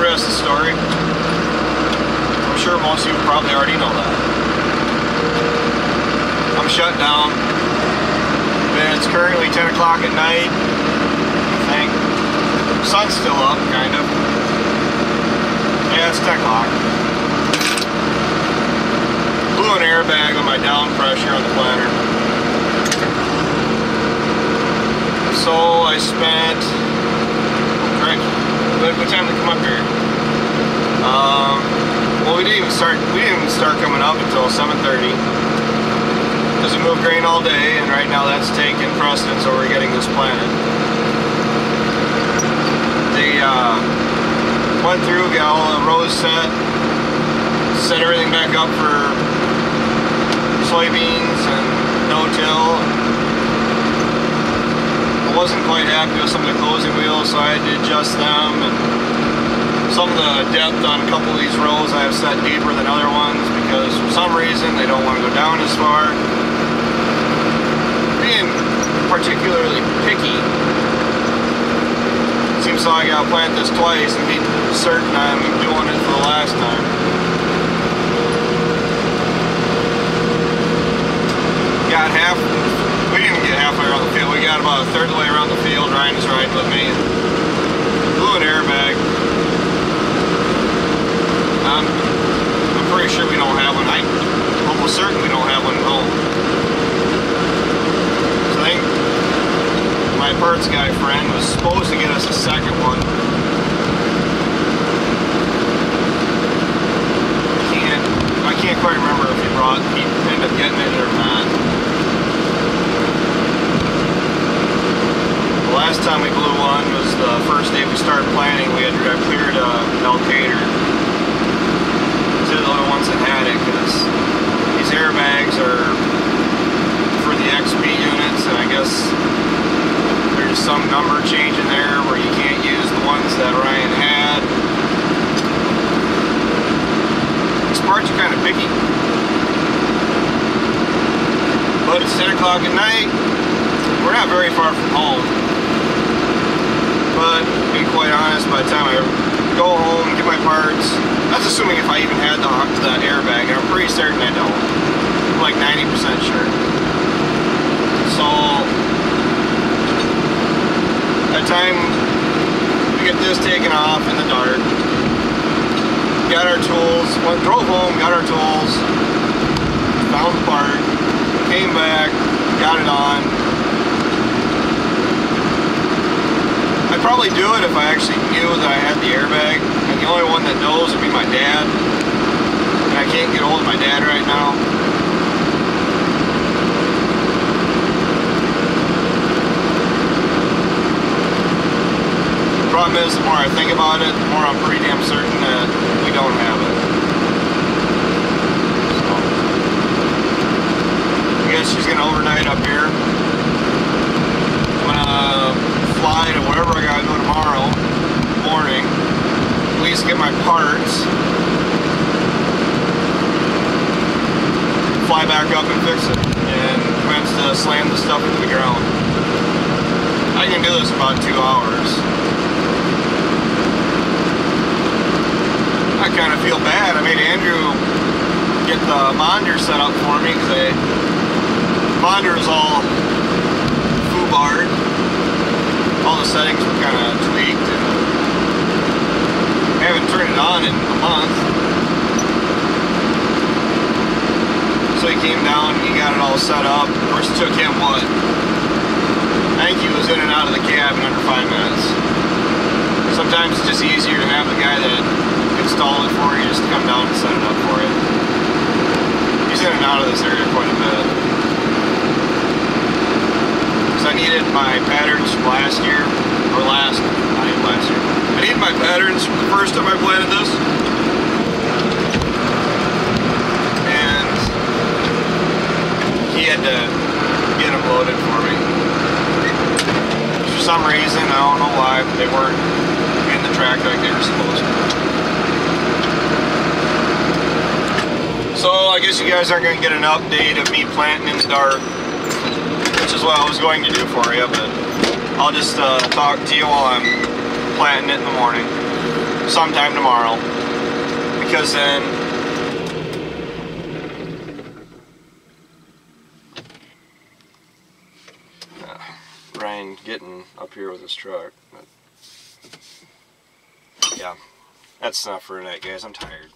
rest of the story. I'm sure most of you probably already know that. I'm shut down. It's currently 10 o'clock at night, I think. Sun's still up, kind of. Yeah, it's 10 o'clock. Blew an airbag with my down pressure on the planter. So I spent, what time to come up here? Well, we didn't even start coming up until 7:30. Because we moved grain all day, and right now that's taking precedence over getting this planted. They went through, got all the rows set everything back up for soybeans and no-till. I wasn't quite happy with some of the closing wheels, so I had to adjust them, and some of the depth on a couple of these rows I have set deeper than other ones because for some reason they don't want to go down as far. Being particularly picky, seems so I gotta plant this twice and be certain I'm doing it for the last time. Got we didn't even get halfway around the field. We got about a third of the way around the field. Ryan is riding with me. Blew an airbag. I'm pretty sure we don't have one. I'm almost certain we don't have one at home. So I think my parts guy friend was supposed to get us a second one. I can't quite remember if he ended up getting it or not. The last time we blew one was the first day we started planting. We had cleared Elkader. They're the only ones that had it because these airbags are for the XP units, and I guess there's some number change in there where you can't use the ones that Ryan had. These parts are kind of picky. But it's 10 o'clock at night. We're not very far from home. But to be quite honest, by the time I go home and get my parts, that's assuming if I even had the airbag, and I'm pretty certain I don't. I'm like 90% sure. So, by the time we get this taken off in the dark, got our tools, drove home, got our tools, found the part, came back, got it on. I'd probably do it if I actually knew that I had the airbag, and the only one that knows would be my dad, and I can't get hold of my dad right now. The problem is, the more I think about it, the more I'm pretty damn certain that we don't have it. So, I guess she's gonna overnight up here. I'm gonna fly to wherever I gotta go tomorrow morning, at least get my parts, fly back up and fix it, and commence to slam the stuff into the ground. I can do this in about 2 hours. I kind of feel bad. I made Andrew get the monitor set up for me because the monitor is all foobarred. All the settings were kind of tweaked, and I haven't turned it on in a month. So he came down and he got it all set up. Of course, it took him what? I think he was in and out of the cab in under 5 minutes. Sometimes it's just easier to have the guy that installed it for you just to come down and set it up for you. He's in and out of this area quite a bit. I needed my patterns from last year, or not even last year. I needed my patterns from the first time I planted this. And he had to get them loaded for me. For some reason, I don't know why, but they weren't in the track like they were supposed to. So I guess you guys aren't going to get an update of me planting in the dark, which is what I was going to do for you, but I'll just talk to you while I'm planting it in the morning. sometime tomorrow, because then Ryan getting up here with his truck. But yeah, that's enough for tonight, guys. I'm tired.